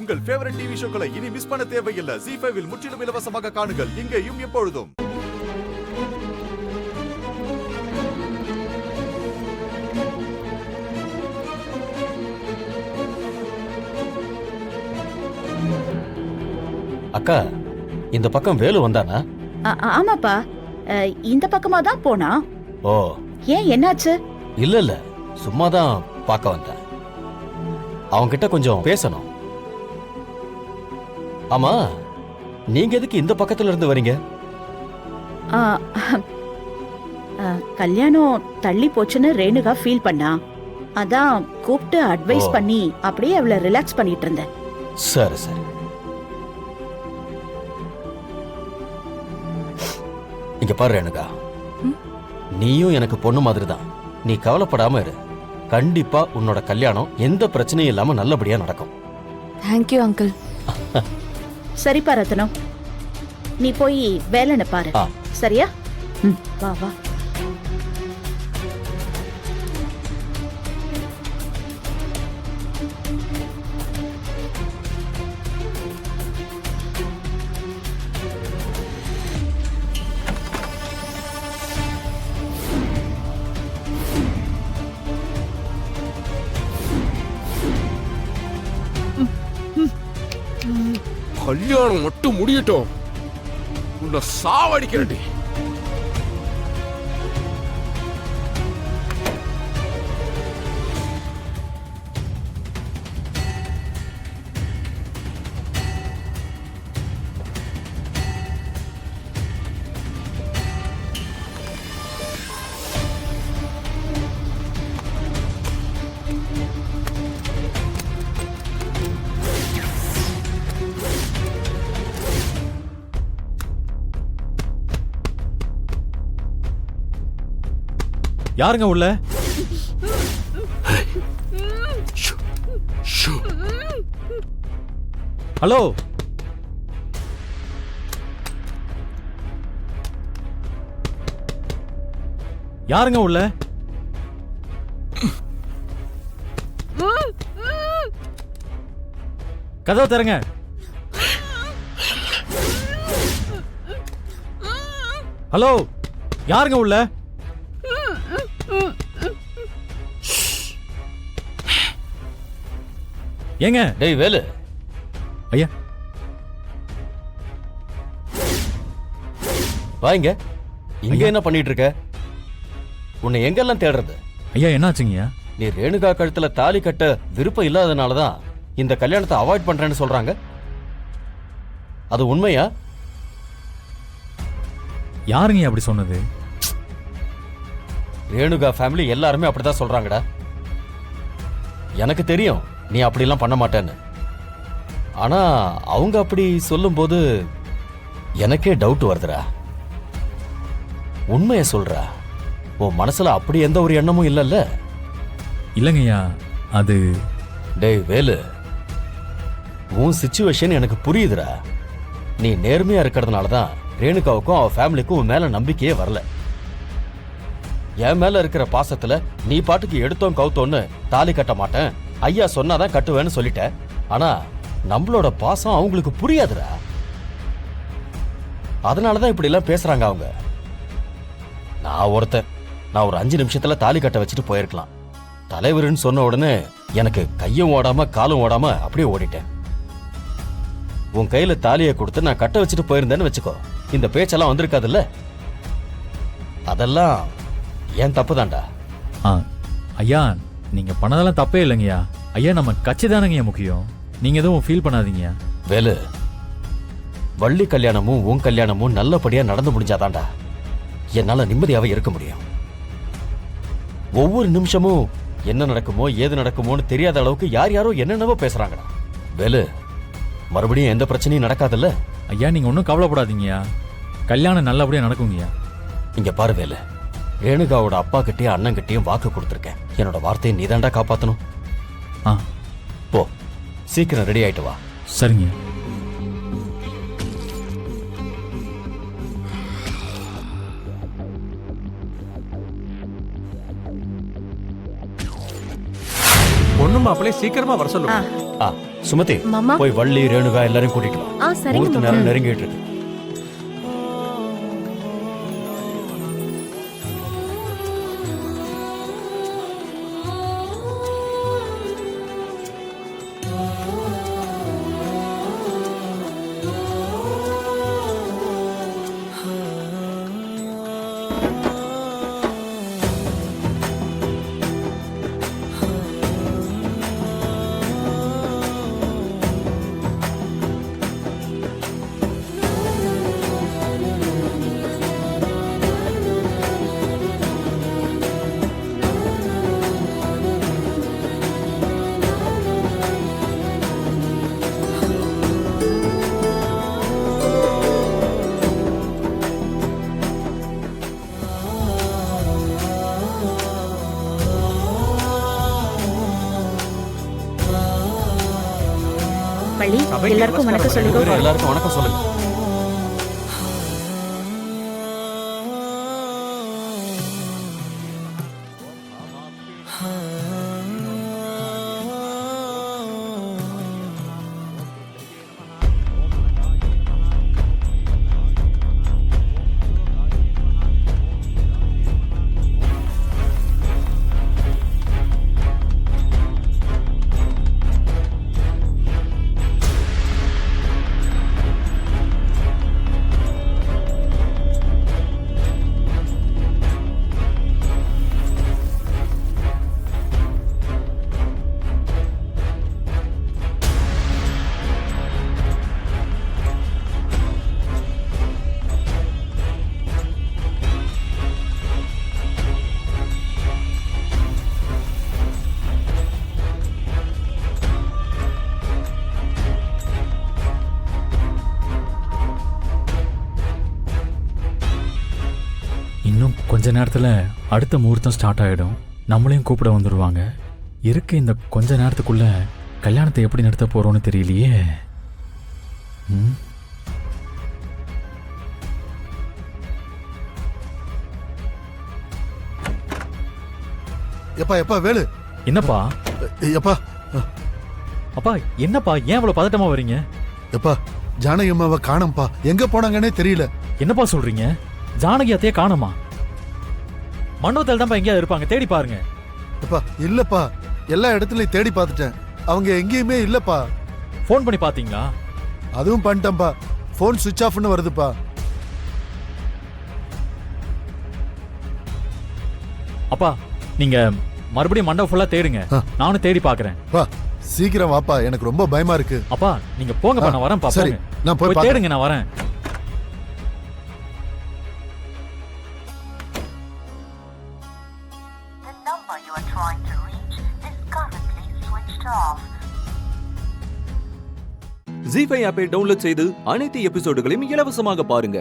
உங்கள் favourite TV ஷோக்களை இனி miss பண்ண தேவையில்லை. ZEE5 இல் முற்றிலும் இலவசமாக காணுங்கள். இங்கேயும் எப்பொழுதும். அக்கா, இந்த பக்கம் வேலு வந்தானா? ஆமாப்பா, இந்த பக்கமா தான் போனா. ஓ, ஏன், என்னாச்சு? இல்ல இல்ல, சும்மாதான் பார்க்க வந்தேன். அவன்கிட்ட கொஞ்சம் பேசணும். ஆமா, நீங்க எதுக்கு இந்த பக்கத்துல இருந்து வரீங்க? ஆ, கல்யாணம் தள்ளி போச்சுன்னு ரேணுகா ஃபீல் பண்ணா. அதான் கூப்பிட்டு அட்வைஸ் பண்ணி அப்படியே அவளை ரிலாக்ஸ் பண்ணிட்டு இருந்தேன். சரி சரி. இங்க பாரு ரேணுகா, நீயும் எனக்கு பொண்ணு மாதிரி தான். நீ கவலைப்படாம இரு. கண்டிப்பா உன்னோட கல்யாணம் எந்த பிரச்சனையும் இல்லாம நல்லபடியா நடக்கும். Thank you uncle. சரிப்பா ரத்னம், நீ போய் வேலைன்னு பாரு. சரியா? வா வா. கல்யாணம் மட்டும் முடியட்டும், உன்னை சாவடிக்கிறேன்டி. யாருங்க உள்ள? ஹலோ, யாருங்க உள்ள? கதவை தரங்க. ஹலோ, யாருங்க உள்ள? ஏங்க? டேய் வேலு. ஐயா வாங்க. இங்க என்ன பண்ணிட்டு இருக்க? உன்னை எங்கெல்லாம் தேடுறது? ஐயா, என்னாச்சுங்கய்யா? நீ ரேணுகா கழுத்துல தாலி கட்ட விருப்பம் இல்லாதனாலதான் இந்த கல்யாணத்தை அவாய்ட் பண்றேன்னு சொல்றாங்க. அது உண்மையா? யாருங்க அப்படி சொன்னது? ரேணுகா ஃபேமிலி எல்லாருமே அப்படிதான் சொல்றாங்கடா. எனக்கு தெரியும் நீ அப்படிலாம் பண்ண மாட்டேன்னு. ஆனா அவங்க அப்படி சொல்லும்போது எனக்கே டவுட் வருதுடா. உண்மைய சொல்றா, உன் மனசுல அப்படி எந்த ஒரு எண்ணமும் இல்லல்ல? இல்லைங்கய்யா, அது... டேய் வேலு, உன் சிச்சுவேஷன் எனக்கு புரியுதுடா. நீ நேர்மையா இருக்கிறதுனாலதான் ரேணுகாவுக்கும் அவ ஃபேமிலிக்கும் உன் மேல நம்பிக்கையே வரல. என் மேல இருக்கிற பாசத்துல நீ பாட்டுக்கு எடுத்தோம் கவுத்தோன்னு தாலி கட்ட மாட்டேன், ஐயா சொன்னாதான் கட்டுவேன்னு சொல்லிட்ட. ஆனா நம்மளோட பாசம் அவங்களுக்கு புரியாதுடா. அதனாலதான் இப்படி எல்லாம் பேசுறாங்க அவங்க. நான் ஒருத்தன், நான் ஒரு 5 நிமிஷத்துல தாலி கட்ட வச்சுட்டு போயிருக்கலாம். தலைவருன்னு சொன்ன உடனே எனக்கு கையும் ஓடாம காலும் ஓடாம அப்படியே ஓடிட்டேன். உன் கையில தாலியை கொடுத்து நான் கட்ட வச்சுட்டு போயிருந்தேன்னு வச்சுக்கோ, இந்த பேச்செல்லாம் வந்திருக்காதுல்ல. அதெல்லாம் ஏன் தப்பு தான்டா. ஐயா, நீங்க பண்ணதெல்லாம் தப்பே இல்லைங்கய்யா. ஐயா, நம்ம கட்சி தானங்கய்யா முக்கியம். நீங்க எதுவும் ஃபீல் பண்ணாதீங்க. வேலு, வள்ளி கல்யாணமும் உன் கல்யாணமும் நல்லபடியா நடந்து முடிஞ்சாதான்டா என்னால நிம்மதியாவே இருக்க முடியும். ஒவ்வொரு நிமிஷமும் என்ன நடக்குமோ ஏது நடக்குமோன்னு தெரியாத அளவுக்கு யார் யாரோ என்னென்னவோ பேசுறாங்கடா. வேலு, மறுபடியும் எந்த பிரச்சனையும் நடக்காதுல்ல? ஐயா, நீங்க ஒன்றும் கவலைப்படாதீங்கய்யா. கல்யாணம் நல்லபடியா நடக்குங்கய்யா. இங்க பாரு வேலு, ரேணுகாவோட அப்பா கிட்டயும் அண்ணன் கிட்டயும் வாக்கு கொடுத்துருக்கேன். என்னோட வார்த்தையை நீதாண்டா காப்பாத்தணும். போ, சீக்கிரம் ரெடி ஆயிட்டு வா. சரிங்க. பொண்ணு மாப்பிள்ளை சீக்கிரமா வர சொல்லுங்க. சுமதி மாமா. போய் வள்ளி ரேணுகா எல்லாரையும் கூட்டிட்டு வா. ஆ சரிங்க முகூர்த்த மாமா. நேரம் நெருங்கிட்டு இருக்கு. வள்ளி, எல்லாருக்கும் வணக்கம் சொல்லிக்கோ. எல்லாருக்கும் வணக்கம் சொல்லுங்க. இன்னும் கொஞ்ச நேரத்துல அடுத்த முகூர்த்தம் ஸ்டார்ட் ஆயிடும். நம்மளையும் கூப்பிட வந்துடுவாங்க. இருக்க இந்த கொஞ்ச நேரத்துக்குள்ள கல்யாணத்தை எப்படி நடத்த போறோம்னு தெரியலையே. ம். எப்பா எப்பா வேலு, என்னப்பா? எப்பா அப்பா என்னப்பா ஏன் இவ்வளவு பதட்டமா வரீங்க? எப்பா ஜானகி அம்மாவை காணோம்ப்பா, எங்க போனாங்கன்னே தெரியல. என்னப்பா சொல்றீங்க? ஜானகி அத்தையே காணோமா? மண்டபத்தில் தான்ப்பா எங்கேயாவது இருப்பாங்க, தேடி பாருங்க. எப்பா இல்லப்பா, எல்லா இடத்துலயும் தேடி பார்த்துட்டேன், அவங்க எங்கேயுமே இல்லப்பா. ஃபோன் பண்ணி பாத்தீங்களா? அதுவும் பண்ணிட்டேன்ப்பா, போன் சுவிட்ச் ஆஃப்னு வருதுப்பா. அப்பா நீங்க மறுபடியும் மண்டபம் ஃபுல்லா தேடுங்க. நானும் தேடி பாக்குறேன். பா சீக்கிரம் வாப்பா, எனக்கு ரொம்ப பயமா இருக்கு. அப்பா நீங்க போங்கப்பா, நான் வரேன். சரி, நான் போய் பார்க்கறேன். தேடுங்க, நான் வரேன். ZEE5 ஆப்பை டவுன்லோட் செய்து அனைத்து எபிசோடுகளையும் இலவசமாக பாருங்க.